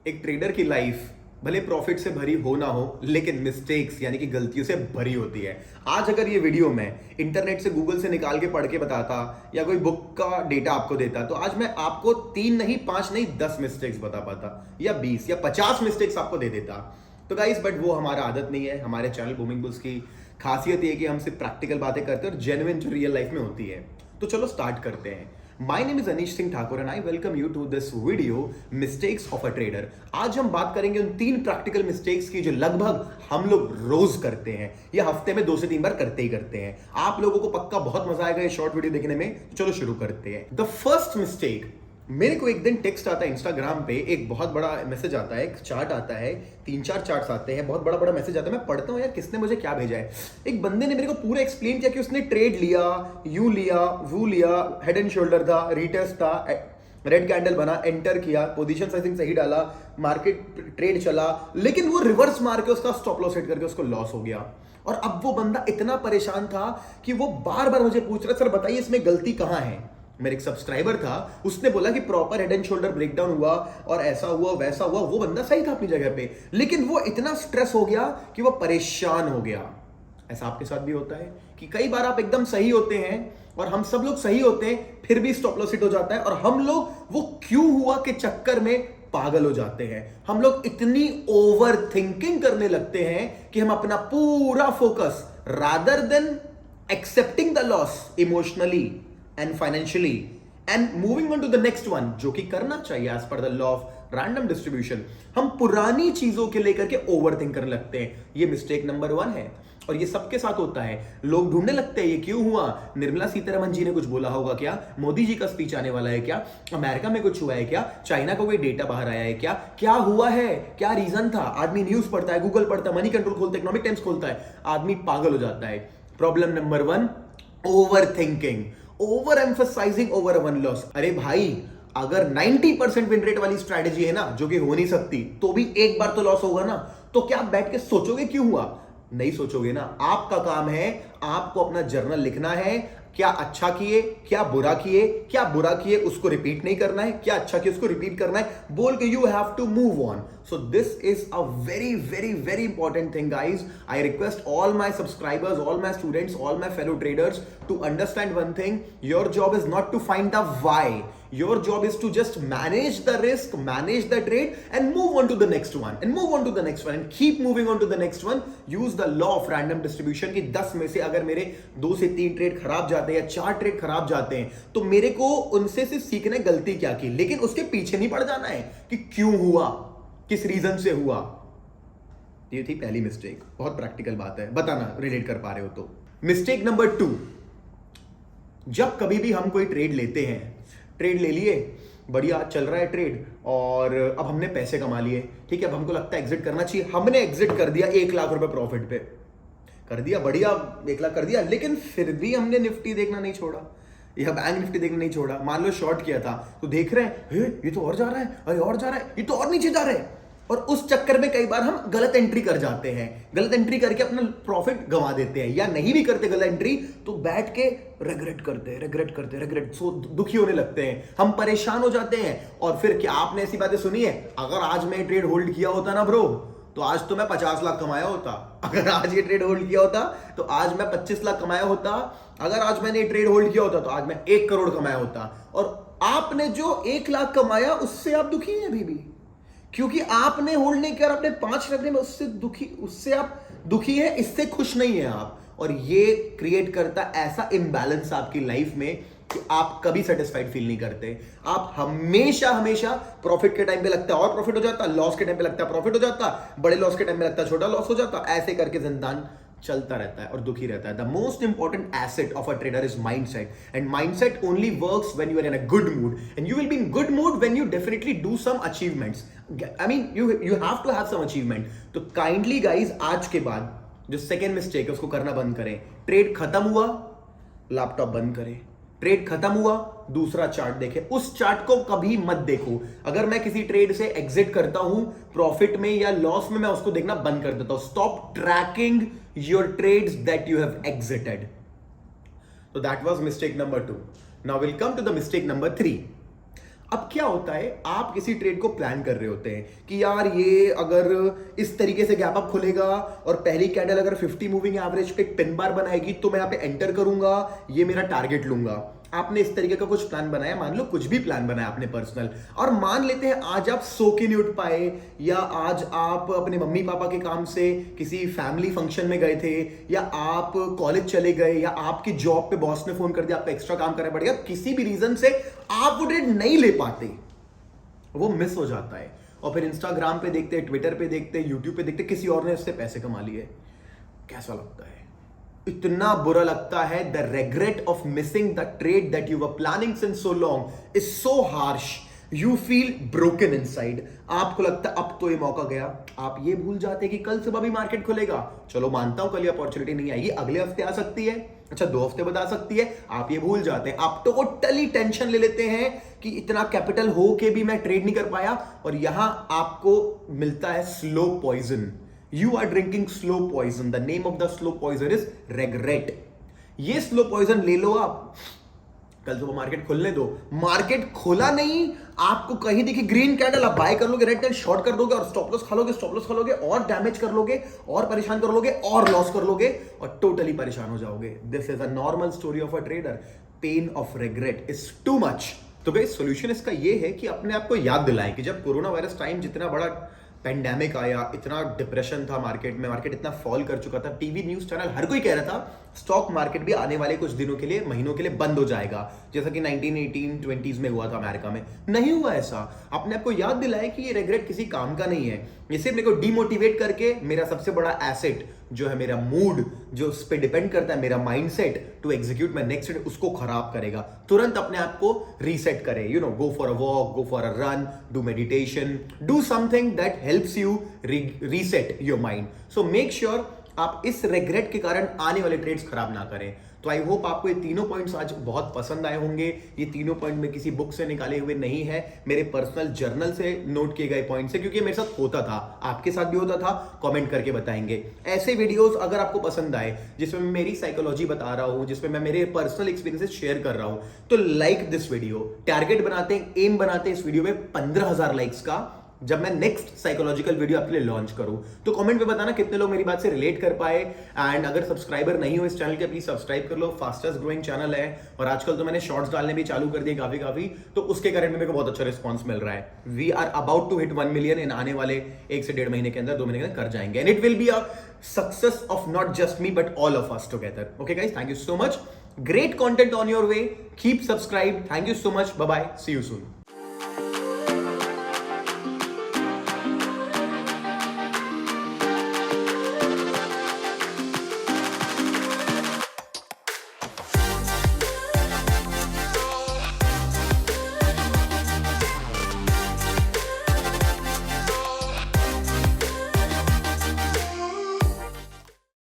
एक ट्रेडर की लाइफ भले प्रॉफिट से भरी हो ना हो, लेकिन मिस्टेक्स यानी कि गलतियों से भरी होती है। आज अगर ये वीडियो मैं इंटरनेट से, गूगल से निकाल के पढ़ के बताता या कोई बुक का डेटा आपको देता, तो आज मैं आपको 3 नहीं, 5 नहीं, 10 मिस्टेक्स बता पाता, या 20 या 50 मिस्टेक्स आपको दे देता। तो गाइस, बट वो हमारा आदत नहीं है। हमारे चैनल बूमिंग बुल्स की खासियत ये है कि हम सिर्फ प्रैक्टिकल बातें करते हैं और जेन्युइन जो रियल लाइफ में होती है। तो चलो स्टार्ट करते हैं। My name is Anish Singh Thakur and I welcome you to this video mistakes of a trader. आज हम बात करेंगे उन 3 प्रैक्टिकल मिस्टेक्स की जो लगभग हम लोग रोज करते हैं या हफ्ते में 2 से 3 बार करते ही करते हैं। आप लोगों को पक्का बहुत मजा आएगा ये शॉर्ट वीडियो देखने में। तो चलो शुरू करते हैं। द फर्स्ट मिस्टेक, मेरे को एक दिन टेक्स्ट आता है इंस्टाग्राम पे, एक बहुत बड़ा मैसेज आता है, एक चार्ट आता है, 3-4 चार्ट्स आते हैं, बहुत बड़ा बड़ा मैसेज आता है। मैं पढ़ता हूँ यार किसने मुझे क्या भेजा है। एक बंदे ने मेरे को पूरा एक्सप्लेन किया कि उसने ट्रेड लिया, यू लिया, वो लिया, हेड एंड शोल्डर था, रीटेस्ट था, रेड कैंडल बना, एंटर किया, पोजीशन साइजिंग सही डाला, मार्केट ट्रेड चला, लेकिन वो रिवर्स मार के उसका स्टॉप लॉस हिट करके उसको लॉस हो गया। और अब वो बंदा इतना परेशान था कि वो बार बार मुझे पूछ रहा, सर बताइए इसमें गलती कहां है। मेरे एक सब्सक्राइबर था, उसने बोला कि proper head and shoulder breakdown हुआ और ऐसा हुआ वैसा हुआ। वो बंदा सही था अपनी जगह पे, लेकिन वो इतना स्ट्रेस हो गया कि वो परेशान हो गया। ऐसा आपके साथ भी होता है कि कई बार आप एकदम सही होते हैं और हम सब लोग सही होते हैं, फिर भी स्टॉप लॉस हिट हो जाता है और हम लोग वो क्यों हुआ के चक्कर में पागल हो जाते हैं। हम लोग इतनी ओवर थिंकिंग करने लगते हैं कि हम अपना पूरा focus, rather than accepting the loss emotionally and financially and moving on to the next one, जो कि करना चाहिए as per the law of random distribution, हम पुरानी चीजों के लेकर के ओवर थिंक करने लगते हैं। ये मिस्टेक नंबर 1 है और ये सबके साथ होता है। लोग ढूंढने लगते हैं ये क्यों हुआ, निर्मला सीतारमन जी ने कुछ बोला होगा क्या, मोदी जी का स्पीच आने वाला है क्या, अमेरिका में कुछ हुआ है क्या, चाइना का कोई डेटा बाहर आया है क्या, क्या हुआ है, क्या रीजन था। आदमी न्यूज पढ़ता है, गूगल पढ़ता है, मनी कंट्रोल खोलता है, इकोनॉमिक टाइम्स खोलता है, आदमी पागल हो जाता है। Problem number 1, over thinking, over emphasising over one loss. अरे भाई, अगर 90% विन रेट वाली स्ट्रैटेजी है ना, जो कि हो नहीं सकती, तो भी एक बार तो लॉस होगा ना। तो क्या आप बैठ के सोचोगे क्यों हुआ? नहीं सोचोगे ना। आपका काम है, आपको अपना जर्नल लिखना है, क्या अच्छा किए, क्या बुरा किए, क्या बुरा किए उसको रिपीट नहीं करना है, क्या अच्छा किए उसको रिपीट करना है, बोल के you have to move on. So this is a very very very important thing guys. I request all my subscribers, all my students, all my fellow traders to understand one thing. Your job is not to find the why. Your job is to just manage the risk, manage the trade, and move on to the next one, and move on to the next one, and keep moving on to the next one. Use the law of random distribution कि 10 में से अगर मेरे 2 से 3 trade खराब जाते हैं या 4 ट्रेड खराब जाते हैं, तो मेरे को उनसे सिर्फ सीखना है गलती क्या की, लेकिन उसके पीछे नहीं पड़ जाना है कि क्यों हुआ, किस रीजन से हुआ। ये थी पहली मिस्टेक। बहुत प्रैक्टिकल बात है, बताना रिलेट कर पा रहे हो तो। मिस्टेक नंबर 2, जब कभी भी हम कोई ट्रेड लेते हैं, ट्रेड ले लिए, बढ़िया चल रहा है ट्रेड और अब हमने पैसे कमा लिए, ठीक है, अब हमको लगता है एग्जिट करना चाहिए। हमने एग्जिट कर दिया 1 लाख रुपए प्रॉफिट पे, कर दिया, बढ़िया 1 लाख कर दिया, लेकिन फिर भी हमने निफ्टी देखना नहीं छोड़ा या बैंक निफ्टी देखना नहीं छोड़ा। मान लो शॉर्ट किया था, तो देख रहे हैं ये तो और जा रहा है, अरे और जा रहा है, ये तो और नीचे जा रहा है, और उस चक्कर में कई बार हम गलत एंट्री कर जाते हैं। गलत एंट्री करके अपना प्रॉफिट गंवा देते हैं, या नहीं भी करते गलत एंट्री तो बैठ के रिग्रेट सो दुखी होने लगते हैं, हम परेशान हो जाते हैं। और फिर क्या आपने ऐसी बातें सुनी है, अगर आज मैं ट्रेड होल्ड किया होता ना ब्रो, तो आज तो मैं 50 लाख कमाया होता। अगर आज ये ट्रेड होल्ड किया होता तो आज मैं 25 लाख कमाया होता। अगर आज मैंने ट्रेड होल्ड किया होता तो आज मैं 1 करोड़ कमाया होता। और आपने जो 1 लाख कमाया उससे आप दुखी हैं अभी भी, क्योंकि आपने होल्ड नहीं किया, आपने 5 रखने में उससे आप दुखी है, इससे खुश नहीं है आप। और ये क्रिएट करता ऐसा इम्बैलेंस आपकी लाइफ में कि आप कभी सेटिस्फाइड फील नहीं करते। आप हमेशा प्रॉफिट के टाइम पे लगता है और प्रॉफिट हो जाता, लॉस के टाइम पे लगता है प्रॉफिट हो जाता, बड़े लॉस के टाइम पे लगता है छोटा लॉस हो जाता, ऐसे करके जिंदगी चलता रहता है और दुखी रहता है। The most important asset of a trader is mindset, and mindset only works when you are in a good mood, and you will be in good mood when you definitely do some achievements. I mean you have to have some achievement. तो kindly guys, आज के बाद जो second mistake है उसको करना बंद करें। ट्रेड खत्म हुआ, लैपटॉप बंद करें। ट्रेड खत्म हुआ, दूसरा चार्ट देखें, उस चार्ट को कभी मत देखो। अगर मैं किसी ट्रेड से एग्जिट करता हूं प्रॉफिट में या लॉस में, मैं उसको देखना बंद कर देता हूं। Stop tracking your trades that you have exited. तो that was mistake number 2। Now will come to the mistake number 3। अब क्या होता है, आप किसी ट्रेड को प्लान कर रहे होते हैं कि यार ये अगर इस तरीके से गैप अप खुलेगा और पहली कैंडल अगर 50 मूविंग एवरेज पे एक पिन बार बनाएगी तो मैं यहाँ पे एंटर करूंगा, ये मेरा टारगेट लूंगा। आपने इस तरीके का कुछ प्लान बनाया, मान लो कुछ भी प्लान बनाया आपने पर्सनल, और मान लेते हैं आज आप सो के नहीं उठ पाए, या आज आप अपने मम्मी पापा के काम से किसी फैमिली फंक्शन में गए थे, या आप कॉलेज चले गए, या आपकी जॉब पे बॉस ने फोन कर दिया, आपको एक्स्ट्रा काम करना पड़ गया, किसी भी रीजन से आप वो ट्रेड नहीं ले पाते, वो मिस हो जाता है। और फिर इंस्टाग्राम पे देखते हैं, ट्विटर पे देखते हैं, यूट्यूब पे देखते हैं किसी और ने इससे पैसे कमा लिए। कैसा लगता है? इतना बुरा लगता है। The regret of missing the trade that you were planning since so long is so harsh. You feel broken inside. आपको लगता है अब तो ये मौका गया। आप ये भूल जाते हैं कि कल सुबह भी मार्केट खुलेगा। चलो मानता हूं कल ये अपॉर्चुनिटी नहीं आएगी, अगले हफ्ते आ सकती है, अच्छा 2 हफ्ते बाद आ सकती है। आप ये भूल जाते हैं, आप टोटली टेंशन ले लेते हैं कि इतना कैपिटल हो के भी मैं ट्रेड नहीं कर पाया। और यहां आपको मिलता है slow poison. You are drinking slow poison. The name of the slow poison is regret. ये स्लो पॉइजन ले लो आप। कल सुबह मार्केट खुलने दो, मार्केट खोला नहीं, आपको कहीं देखी ग्रीन कैंडल, आप बाय कर लोगे, रेड कैंडल शॉर्ट कर दोगे और स्टॉप लॉस खा लोगे और डैमेज कर लोगे और परेशान कर लोगे और लॉस कर लोगे और टोटली परेशान हो जाओगे। This is a normal story of a trader. Pain of regret is too much. तो भाई सोल्यूशन इसका ये है कि अपने आप को याद दिलाएं कि जब कोरोना वायरस टाइम जितना बड़ा पेंडेमिक आया, इतना डिप्रेशन था मार्केट में, मार्केट इतना फॉल कर चुका था, टीवी न्यूज चैनल हर कोई कह रहा था स्टॉक मार्केट भी आने वाले कुछ दिनों के लिए, महीनों के लिए बंद हो जाएगा, जैसा कि 1918-20s में हुआ था अमेरिका में। नहीं हुआ ऐसा। अपने आप को याद दिलाए कि ये रिग्रेट किसी काम का नहीं है। ये सिर्फ मेरे को डिमोटिवेट करके मेरा सबसे बड़ा एसेट जो है मेरा मूड, जो उस पर डिपेंड करता है मेरा mindset to execute my next day, उसको खराब करेगा। तुरंत अपने आप को रीसेट करें। You know, go for a walk, go for a run, do meditation, do something that helps you reset your mind. So make sure आप इस रिग्रेट के कारण आने वाले ट्रेड्स खराब ना करें। तो आई होप आपको ये तीनों पॉइंट्स आज बहुत पसंद आए होंगे। ये तीनों पॉइंट में किसी बुक से निकाले हुए नहीं है, मेरे पर्सनल जर्नल से नोट किए गए पॉइंट्स है, क्योंकि मेरे साथ होता था, आपके साथ भी होता था। कमेंट करके बताएंगे। ऐसे वीडियोस अगर आपको पसंद आए जिसमें मैं मेरी साइकोलॉजी बता रहा हूं, जिसमें मैं मेरे पर्सनल एक्सपीरियंसेस शेयर कर रहा हूं, तो लाइक दिस वीडियो। टारगेट बनाते हैं, एम बनाते हैं इस वीडियो में 15,000 लाइक्स का, जब मैं नेक्स्ट साइकोलॉजिकल वीडियो आपके लिए लॉन्च करूं। तो कमेंट में बताना कितने लोग मेरी बात से रिलेट कर पाए। एंड अगर सब्सक्राइबर नहीं हो इस चैनल के, प्लीज सब्सक्राइब कर लो। फास्टेस्ट ग्रोइंग चैनल है और आजकल तो मैंने शॉर्ट्स डालने भी चालू कर दिए काफी, तो उसके कारण में मेरे को बहुत अच्छा रिस्पॉन्स मिल रहा है। We are about to hit 1 million in आने वाले 1 से 1.5 महीने के अंदर, 2 महीने के अंदर कर जाएंगे। And it will be a success of not just me but all of us together. Okay guys, thank you so much. Great content on your way, keep subscribe. Thank you so much, bye bye, see you soon.